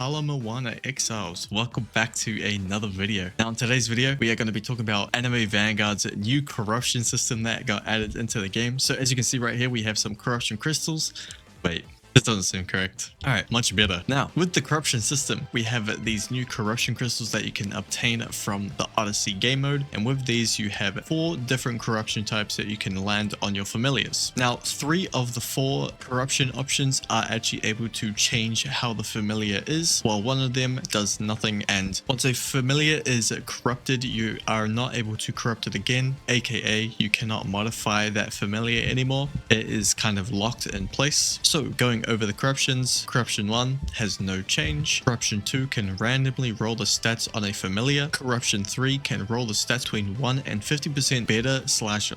Moana Exiles, welcome back to another video. Now in today's video we are going to be talking about anime Vanguard's new corruption system that got added into the game. So as you can see right here, we have some corruption crystals. Wait, this doesn't seem correct. All right, much better. Now, with the corruption system, we have these new corruption crystals that you can obtain from the Odyssey game mode. And with these, you have 4 different corruption types that you can land on your familiars. Now, 3 of the 4 corruption options are actually able to change how the familiar is, while one of them does nothing. And once a familiar is corrupted, you are not able to corrupt it again, aka you cannot modify that familiar anymore. It is kind of locked in place. So going over the corruptions, corruption 1 has no change. Corruption 2 can randomly roll the stats on a familiar. Corruption 3 can roll the stats between 1 and 50% better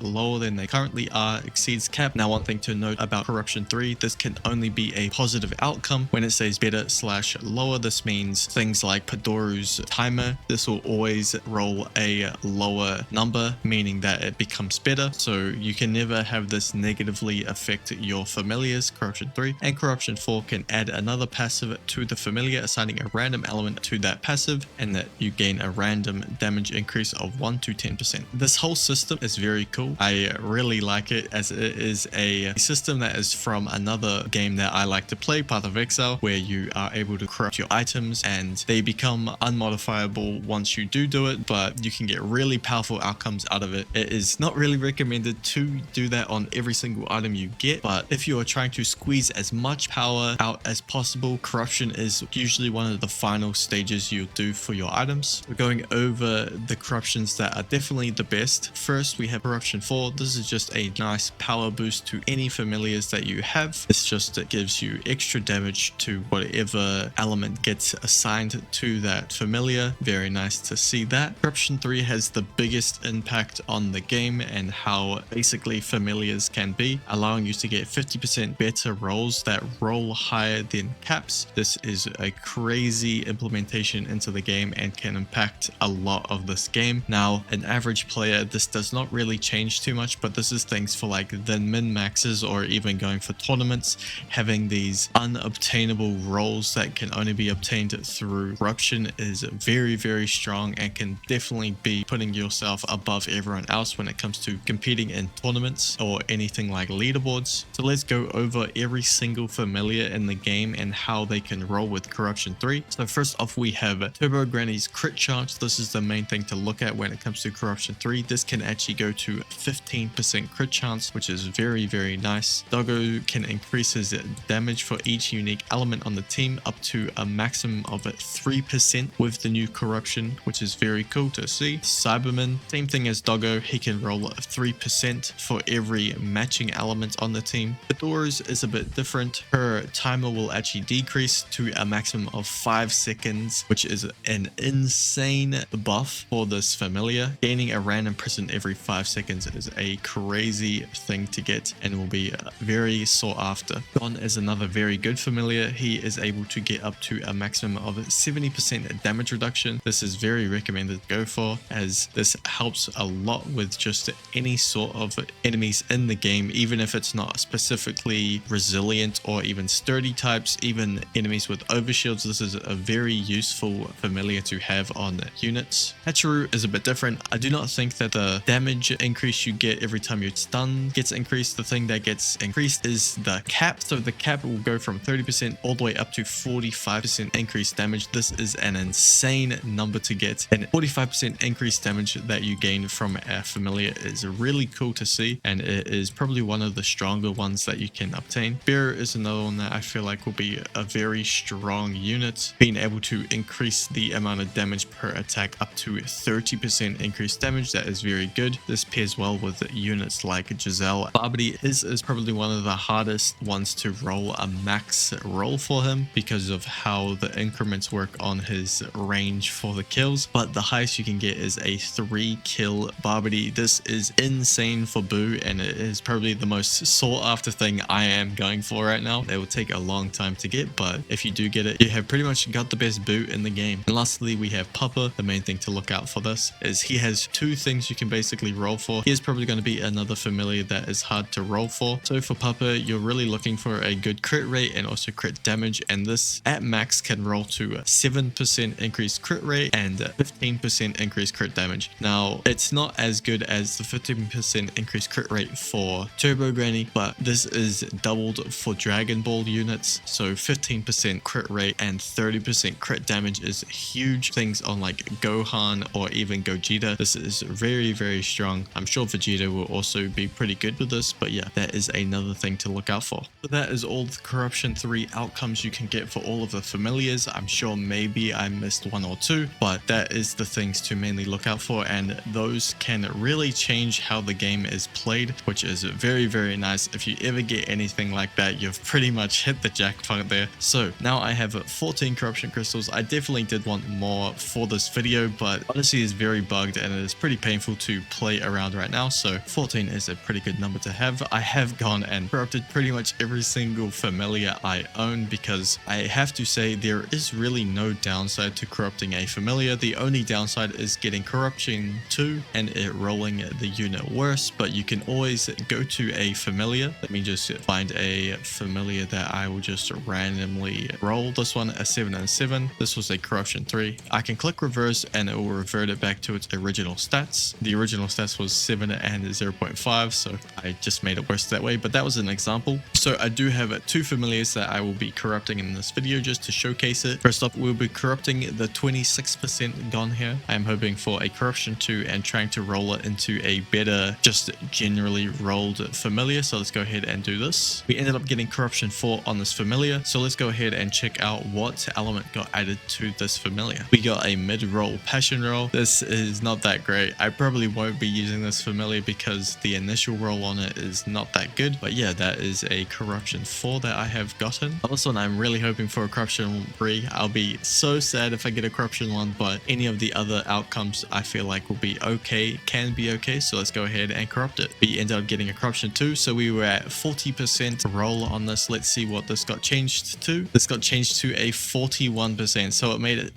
/ lower than they currently are, exceeds cap. Now, one thing to note about corruption 3, this can only be a positive outcome. When it says better / lower, this means things like Padoru's timer. This will always roll a lower number, meaning that it becomes better. So you can never have this negatively affect your familiars, corruption 3. And corruption 4 can add another passive to the familiar, assigning a random element to that passive, and that you gain a random damage increase of 1 to 10%. This whole system is very cool. I really like it, as it is a system that is from another game that I like to play, Path of Exile, where you are able to corrupt your items and they become unmodifiable once you do it, but you can get really powerful outcomes out of it. It is not really recommended to do that on every single item you get, but if you are trying to squeeze as much power out as possible, corruption is usually one of the final stages you'll do for your items. We're going over the corruptions that are definitely the best. First, we have corruption 4. This is just a nice power boost to any familiars that you have. It's just, it gives you extra damage to whatever element gets assigned to that familiar. Very nice to see that. Corruption 3 has the biggest impact on the game and how basically familiars can be, allowing you to get 50% better rolls that roll higher than caps. This is a crazy implementation into the game and can impact a lot of this game. Now, an average player, this does not really change too much, but this is things for like the min maxes or even going for tournaments. Having these unobtainable rolls that can only be obtained through corruption is very strong and can definitely be putting yourself above everyone else when it comes to competing in tournaments or anything like leaderboards. So let's go over every single familiar in the game and how they can roll with corruption 3. So first off, we have Turbo Granny's crit chance. This is the main thing to look at when it comes to corruption 3. This can actually go to 15% crit chance, which is very nice. Doggo can increase his damage for each unique element on the team up to a maximum of 3% with the new corruption, which is very cool to see. Cyberman, same thing as Doggo, he can roll 3% for every matching element on the team. Fedora's is a bit different. Her timer will actually decrease to a maximum of 5 seconds, which is an insane buff for this familiar. Gaining a random present every 5 seconds is a crazy thing to get and will be very sought after. Gon is another very good familiar. He is able to get up to a maximum of 70% damage reduction. This is very recommended to go for, as this helps a lot with just any sort of enemies in the game, even if it's not specifically resilient or even sturdy types, even enemies with overshields. This is a very useful familiar to have on units. Hachiru is a bit different. I do not think that the damage increase you get every time you're stunned gets increased. The thing that gets increased is the cap. So the cap will go from 30% all the way up to 45% increased damage. This is an insane number to get, and 45% increased damage that you gain from a familiar is really cool to see, and it is probably one of the stronger ones that you can obtain. Bear is another one that I feel like will be a very strong unit, being able to increase the amount of damage per attack up to 30% increased damage. That is very good. This pairs well with units like Giselle. Barbary is probably one of the hardest ones to roll a max roll for him because of how the increments work on his range for the kills, but the highest you can get is a 3 kill Barbary. This is insane for Boo, and it is probably the most sought after thing I am going for right now. It will take a long time to get, but if you do get it, you have pretty much got the best boot in the game. And lastly, we have Papa. The main thing to look out for this is he has two things you can basically roll for. He is probably going to be another familiar that is hard to roll for. So for Papa, you're really looking for a good crit rate and also crit damage, and this at max can roll to 7% increased crit rate and 15% increased crit damage. Now, it's not as good as the 15% increased crit rate for Turbo Granny, but this is doubled for Dragon Ball units. So 15% crit rate and 30% crit damage is huge. Things on like Gohan or even Gogeta, this is very, very strong. I'm sure Vegeta will also be pretty good with this, but yeah, that is another thing to look out for. So that is all the Corruption 3 outcomes you can get for all of the familiars. I'm sure maybe I missed one or two, but that is the things to mainly look out for, and those can really change how the game is played, which is very, very nice. If you ever get anything like that, you've pretty much hit the jackpot there. So now I have 14 corruption crystals. I definitely did want more for this video, but Odyssey is very bugged and it is pretty painful to play around right now, so 14 is a pretty good number to have. I have gone and corrupted pretty much every single familiar I own, because I have to say there is really no downside to corrupting a familiar. The only downside is getting corruption 2 and it rolling the unit worse, but you can always go to a familiar. Let me just find a familiar that I will just randomly roll. This one, a 7 and 7. This was a corruption 3. I can click reverse and it will revert it back to its original stats. The original stats was 7 and 0.5, so I just made it worse that way, but that was an example. So I do have two familiars that I will be corrupting in this video just to showcase it. First up, we'll be corrupting the 26% gone here. I'm hoping for a corruption 2 and trying to roll it into a better, just generally rolled familiar. So let's go ahead and do this. We ended up getting corruption 4 on this familiar, so let's go ahead and check out what element got added to this familiar. We got a mid-roll passion roll. This is not that great. I probably won't be using this familiar because the initial roll on it is not that good, but yeah, that is a corruption 4 that I have gotten. On this one, I'm really hoping for a corruption 3. I'll be so sad if I get a corruption 1, but any of the other outcomes I feel like will be okay, can be okay, so let's go ahead and corrupt it. We ended up getting a corruption 2, so we were at 40% roll on this. Let's see what this got changed to. This got changed to a 41%, so it made it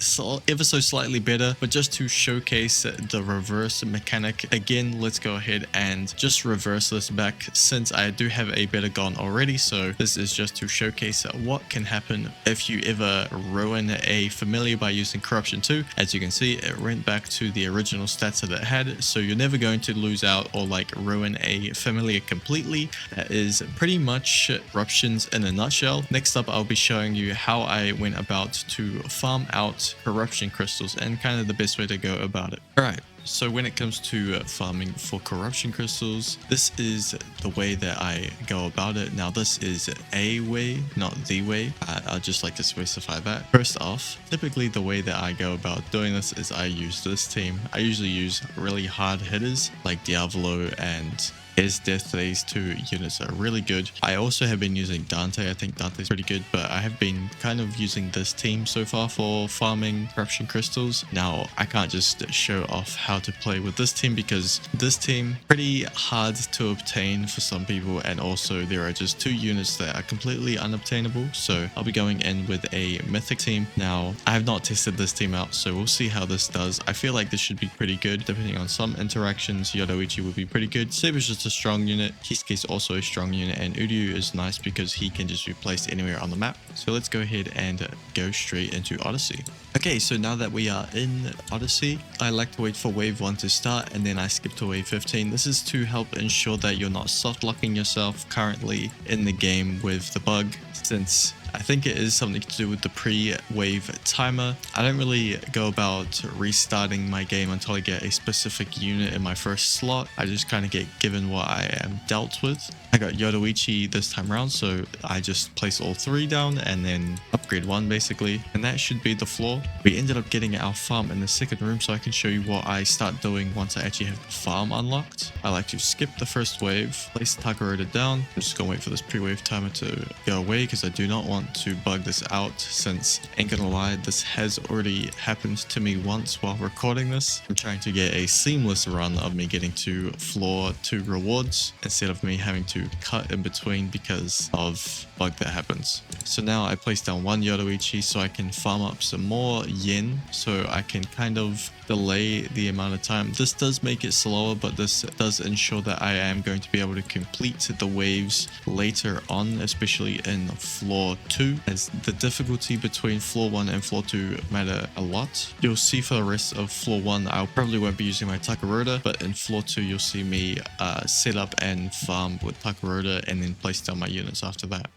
ever so slightly better, but just to showcase the reverse mechanic again, let's go ahead and just reverse this back since I do have a better gun already. So this is just to showcase what can happen if you ever ruin a familiar by using corruption 2. As you can see, it went back to the original stats that it had, so you're never going to lose out or like ruin a familiar completely. That is pretty much corruptions in a nutshell. Next up, I'll be showing you how I went about to farm out corruption crystals and kind of the best way to go about it. Alright, so when it comes to farming for corruption crystals, this is the way that I go about it. Now, this is a way, not the way. I'd just like to specify that. First off, typically the way that I go about doing this is I use this team. I usually use really hard hitters like Diavolo and His Death. These two units are really good. I also have been using Dante. I think Dante's pretty good, but I have been kind of using this team so far for farming corruption crystals. Now, I can't just show off how to play with this team because this team pretty hard to obtain for some people, and also there are just two units that are completely unobtainable. So I'll be going in with a mythic team. Now, I have not tested this team out, so we'll see how this does. I feel like this should be pretty good. Depending on some interactions, Yoruichi would be pretty good. Saber's just a strong unit. Kisuke's also a strong unit, and Uryu is nice because he can just be placed anywhere on the map. So let's go ahead and go straight into Odyssey. Okay, so now that we are in Odyssey, I like to wait for wave 1 to start and then I skip to wave 15. This is to help ensure that you're not soft locking yourself currently in the game with the bug, since I think it is something to do with the pre-wave timer. I don't really go about restarting my game until I get a specific unit in my first slot. I just kind of get given what I am dealt with. I got Yoruichi this time around, so I just place all three down and then upgrade one basically, and that should be the floor. We ended up getting our farm in the second room, so I can show you what I start doing once I actually have the farm unlocked. I like to skip the first wave, place Takarota down. I'm just gonna wait for this pre-wave timer to go away because I do not want want to bug this out, since ain't gonna lie, this has already happened to me once while recording this. I'm trying to get a seamless run of me getting to floor 2 rewards instead of me having to cut in between because of bug that happens. So now I place down 1 Yoruichi so I can farm up some more yen, so I can kind of delay the amount of time. This does make it slower, but this does ensure that I am going to be able to complete the waves later on, especially in floor 2, as the difficulty between floor 1 and floor 2 matter a lot. You'll see for the rest of floor 1 I probably won't be using my Takaroda, but in floor 2 you'll see me set up and farm with Takaroda and then place down my units after that.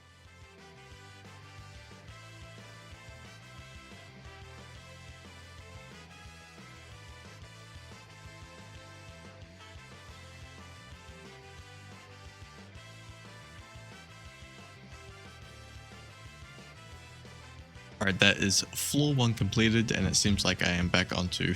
Alright, that is floor 1 completed, and it seems like I am back onto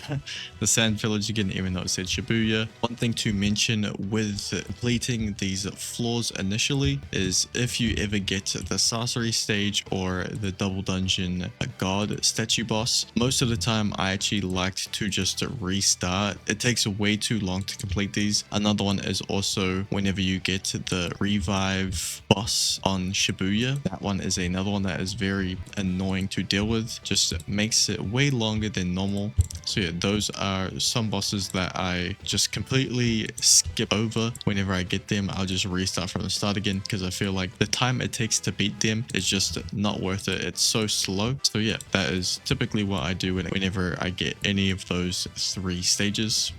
the sand village again, even though it said Shibuya. One thing to mention with completing these floors initially is if you ever get the sorcery stage or the double dungeon god statue boss, most of the time I actually liked to just restart. It takes way too long to complete these. Another one is also whenever you get the revive boss on Shibuya. That one is another one that is very annoying to deal with, just makes it way longer than normal. So yeah, those are some bosses that I just completely skip over. Whenever I get them, I'll just restart from the start again, because I feel like the time it takes to beat them is just not worth it. It's so slow. So yeah, that is typically what I do whenever I get any of those 3 stages.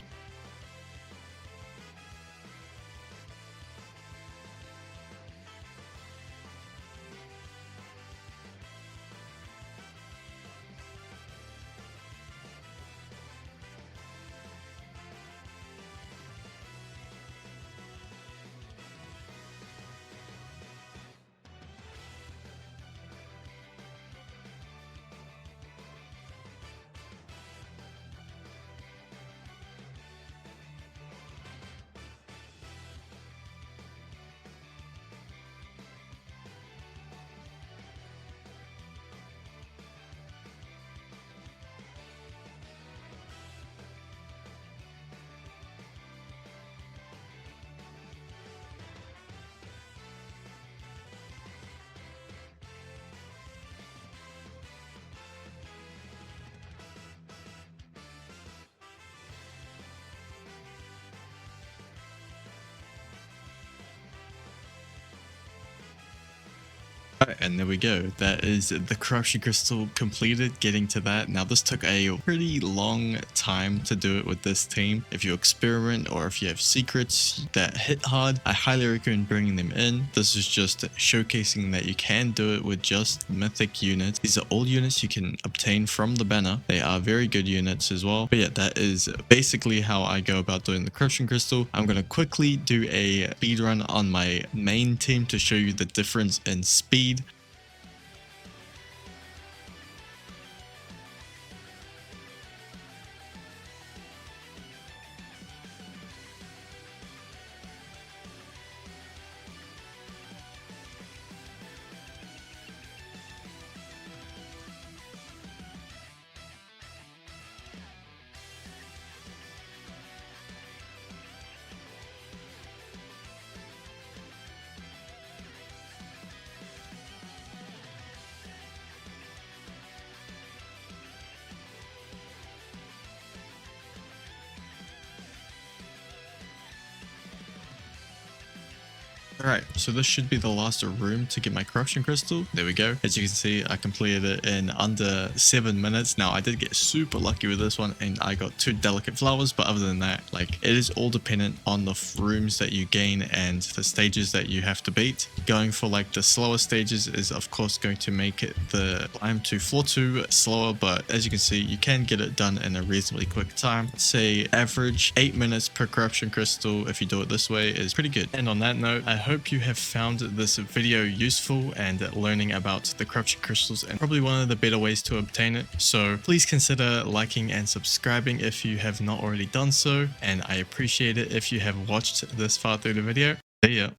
Alright, and there we go. That is the corruption crystal completed. Getting to that. Now this took a pretty long time to do it with this team. If you experiment or if you have secrets that hit hard, I highly recommend bringing them in. This is just showcasing that you can do it with just mythic units. These are all units you can obtain from the banner. They are very good units as well. But yeah, that is basically how I go about doing the corruption crystal. I'm going to quickly do a speed run on my main team to show you the difference in speed. Alright, so this should be the last room to get my corruption crystal. There we go. As you can see, I completed it in under 7 minutes. Now, I did get super lucky with this one and I got 2 delicate flowers, but other than that, like, it is all dependent on the rooms that you gain and the stages that you have to beat. Going for like the slower stages is of course going to make it the climb to floor 2 slower, but as you can see, you can get it done in a reasonably quick time. Say average 8 minutes per corruption crystal if you do it this way is pretty good. And on that note, I hope you have found this video useful and learning about the corruption crystals and probably one of the better ways to obtain it. So please consider liking and subscribing if you have not already done so, and I appreciate it if you have watched this far through the video. See ya.